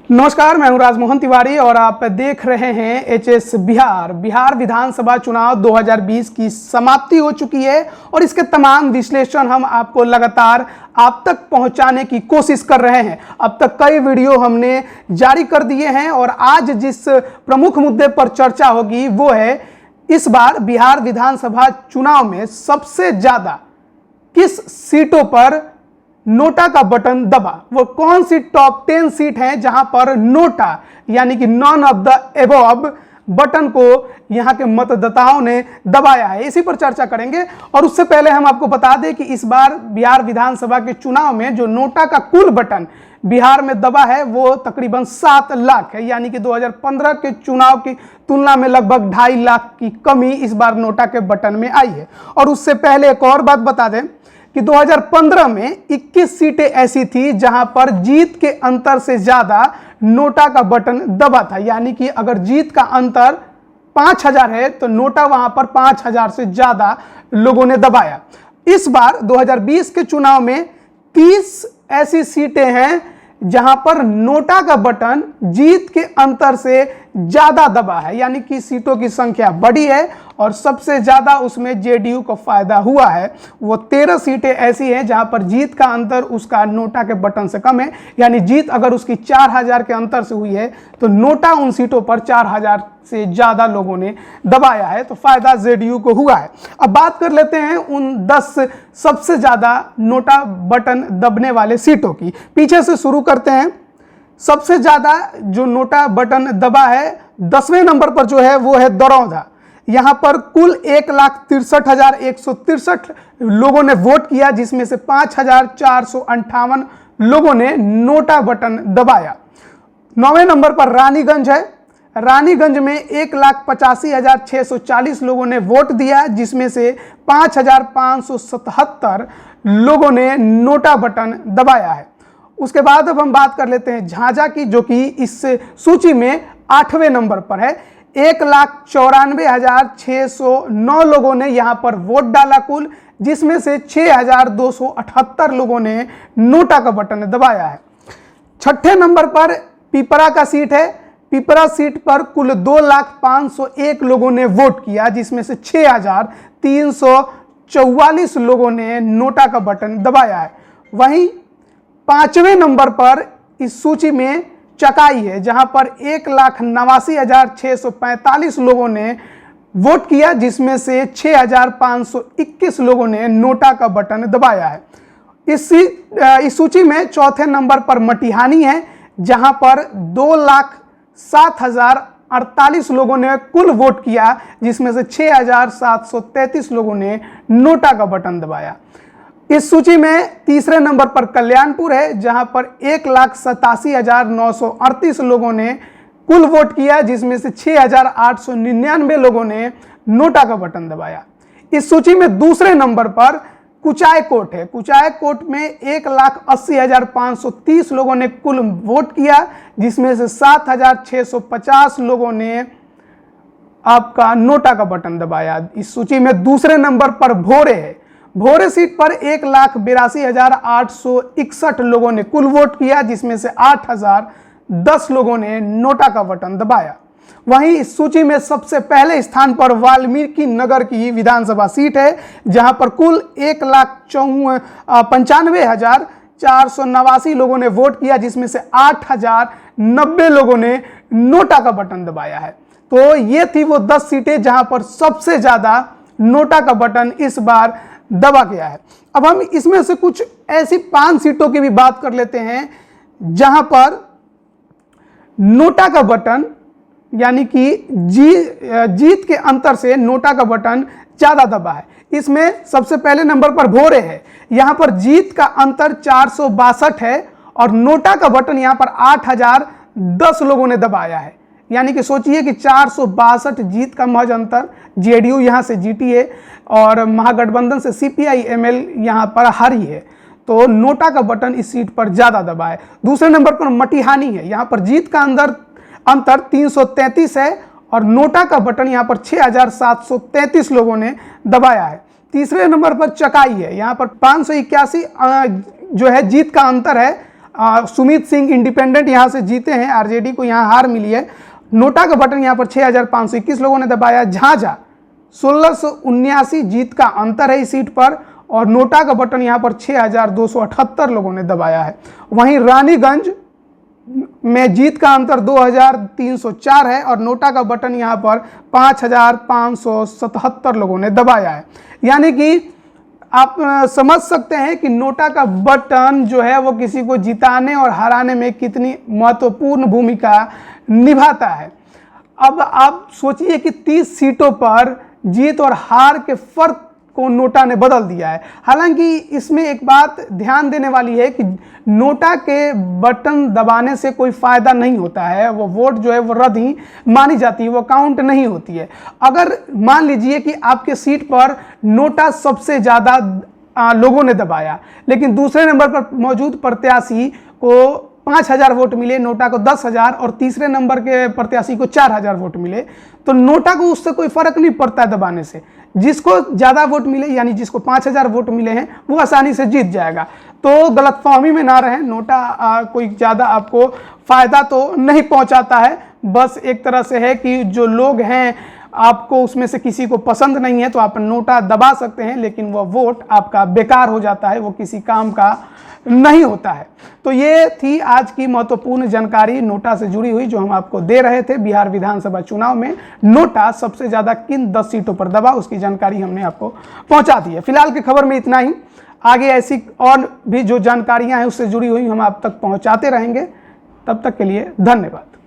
नमस्कार, मैं हूं राजमोहन तिवारी और आप देख रहे हैं एचएस बिहार। बिहार विधानसभा चुनाव 2020 की समाप्ति हो चुकी है और इसके तमाम विश्लेषण हम आपको लगातार आप तक पहुंचाने की कोशिश कर रहे हैं। अब तक कई वीडियो हमने जारी कर दिए हैं और आज जिस प्रमुख मुद्दे पर चर्चा होगी वो है इस बार बिहार विधानसभा चुनाव में सबसे ज्यादा किस सीटों पर नोटा का बटन दबा। वो कौन सी टॉप 10 सीट हैं जहां पर नोटा यानी कि none of the above button को यहां के मतदाताओं ने दबाया है, इसी पर चर्चा करेंगे। और उससे पहले हम आपको बता दें कि इस बार बिहार विधानसभा के चुनाव में जो नोटा का कुल बटन बिहार में दबा है वो तकरीबन 7 लाख है, यानी कि 2015 के चुनाव की तुलना में लगभग 2.5 लाख की कमी इस बार नोटा के बटन में आई है। और उससे पहले एक और बात बता दें कि 2015 में 21 सीटें ऐसी थी जहां पर जीत के अंतर से ज्यादा नोटा का बटन दबा था, यानी कि अगर जीत का अंतर 5000 है तो नोटा वहां पर 5000 से ज्यादा लोगों ने दबाया। इस बार 2020 के चुनाव में 30 ऐसी सीटें हैं जहां पर नोटा का बटन जीत के अंतर से ज्यादा दबा है, यानी कि सीटों की संख्या बढ़ी है और सबसे ज्यादा उसमें जेडीयू को फायदा हुआ है। वो 13 सीटें ऐसी हैं जहां पर जीत का अंतर उसका नोटा के बटन से कम है, यानी जीत अगर उसकी 4000 के अंतर से हुई है तो नोटा उन सीटों पर 4000 से ज्यादा लोगों ने दबाया है, तो फायदा जेडीयू को हुआ है। अब बात कर लेते हैं उन 10 सबसे ज्यादा नोटा बटन दबने वाले सीटों की। पीछे से शुरू करते हैं। सबसे ज्यादा जो नोटा बटन दबा है 10वें नंबर पर जो है वो है दरौंधा। यहां पर कुल 1,63,163 लोगों ने वोट किया, जिसमें से 5,458 लोगों ने नोटा बटन दबाया। 9वें नंबर पर रानीगंज है। रानीगंज में 1,85,640 लोगों ने वोट दिया, जिसमें से 5,577 लोगों ने नोटा बटन दबाया है। उसके बाद अब हम बात कर लेते हैं झांझा की, जो कि इस सूची में 8वें नंबर पर है। 1,94,609 लोगों ने यहां पर वोट डाला कुल, जिसमें से 6,278 लोगों ने नोटा का बटन दबाया है। 6ठे नंबर पर पिपरा का सीट है। पिपरा सीट पर कुल 2,05,01 लोगों ने वोट किया, जिसमें से 6,344 लोगों ने नोटा का बटन दबाया है। वहीं 5वें नंबर पर इस सूची में चकाई है, जहां पर 1,89,645 लोगों ने वोट किया, जिसमें से 6,521 लोगों ने नोटा का बटन दबाया है। इस सूची में चौथे नंबर पर मटिहानी है, जहां पर 2,07,048 लोगों ने कुल वोट किया, जिसमें से 6,733 लोगों ने नोटा का बटन दबाया। इस सूची में तीसरे नंबर पर कल्याणपुर है, जहां पर 1,87,938 लोगों ने कुल वोट किया, जिसमें से 6,899 लोगों ने नोटा का बटन दबाया। इस सूची में दूसरे नंबर पर कुचायकोट है। कुचायकोट में 1,80,530 लोगों ने कुल वोट किया, जिसमें से 7,650 लोगों ने आपका नोटा का बटन दबाया। इस सूची में दूसरे नंबर पर भोरे है। भोरे सीट पर 1,82,861 लोगों ने कुल वोट किया, जिसमें से 8,010 लोगों ने नोटा का बटन दबाया। वहीं इस सूची में सबसे पहले स्थान पर वाल्मीकि नगर की विधानसभा सीट है, जहां पर कुल 1,95,489 लोगों ने वोट किया, जिसमें से 8,090 लोगों ने नोटा का बटन दबाया है। तो ये थी वो 10 सीटें जहां पर सबसे ज्यादा नोटा का बटन इस बार दबा गया है। अब हम इसमें से कुछ ऐसी 5 सीटों की भी बात कर लेते हैं जहां पर नोटा का बटन यानी कि जीत के अंतर से नोटा का बटन ज्यादा दबा है। इसमें सबसे पहले नंबर पर भोरे है। यहां पर जीत का अंतर 462 है और नोटा का बटन यहां पर 8,010 लोगों ने दबाया है, यानी कि सोचिए कि 462 जीत का महज अंतर। जेडीयू यहां से जीती है और महागठबंधन से सीपीआई-एमएल यहां पर हारी है, तो नोटा का बटन इस सीट पर ज्यादा दबा है। दूसरे नंबर पर मटिहानी है। यहां पर जीत का अंतर 333 है और नोटा का बटन यहां पर 6,733 लोगों ने दबाया है। तीसरे नंबर पर चकाई है। यहां पर 581 जो है जीत का अंतर है सुमित सिंह इंडिपेंडेंट यहाँ से जीते हैं, आरजेडी को यहाँ हार मिली है। नोटा का बटन यहाँ पर 6521 लोगों ने दबाया। झाझा 1679 जीत का अंतर है इस सीट पर, और नोटा का बटन यहाँ पर 6278 लोगों ने दबाया है। वहीं रानीगंज में जीत का अंतर 2304 है और नोटा का बटन यहाँ पर 5577 लोगों ने दबाया है। यानी कि आप समझ सकते हैं कि नोटा का बटन जो है वो किसी को जिताने और हराने में कितनी महत्वपूर्ण भूमिका निभाता है। अब आप सोचिए कि 30 सीटों पर जीत और हार के फर्क को नोटा ने बदल दिया है। हालांकि इसमें एक बात ध्यान देने वाली है कि नोटा के बटन दबाने से कोई फायदा नहीं होता है, वो वोट जो है वो रद्द ही मानी जाती है, वो काउंट नहीं होती है। अगर मान लीजिए कि आपके सीट पर नोटा सबसे ज़्यादा लोगों ने दबाया, लेकिन दूसरे नंबर पर मौजूद प्रत्याशी को 5000 वोट मिले, नोटा को 10,000, और तीसरे नंबर के प्रत्याशी को 4000 वोट मिले, तो नोटा को उससे कोई फर्क नहीं पड़ता है दबाने से। जिसको ज़्यादा वोट मिले, यानी जिसको 5000 वोट मिले हैं, वो आसानी से जीत जाएगा। तो गलतफहमी में ना रहें, नोटा कोई ज़्यादा आपको फ़ायदा तो नहीं पहुंचाता है, बस एक तरह से है कि जो लोग हैं आपको उसमें से किसी को पसंद नहीं है तो आप नोटा दबा सकते हैं, लेकिन वह वोट आपका बेकार हो जाता है, वो किसी काम का नहीं होता है। तो ये थी आज की महत्वपूर्ण जानकारी नोटा से जुड़ी हुई जो हम आपको दे रहे थे। बिहार विधानसभा चुनाव में नोटा सबसे ज़्यादा किन 10 सीटों पर दबा, उसकी जानकारी हमने आपको पहुंचा दी है। फिलहाल की खबर में इतना ही। आगे ऐसी और भी जो जानकारियां हैं उससे जुड़ी हुई हम आप तक पहुंचाते रहेंगे। तब तक के लिए धन्यवाद।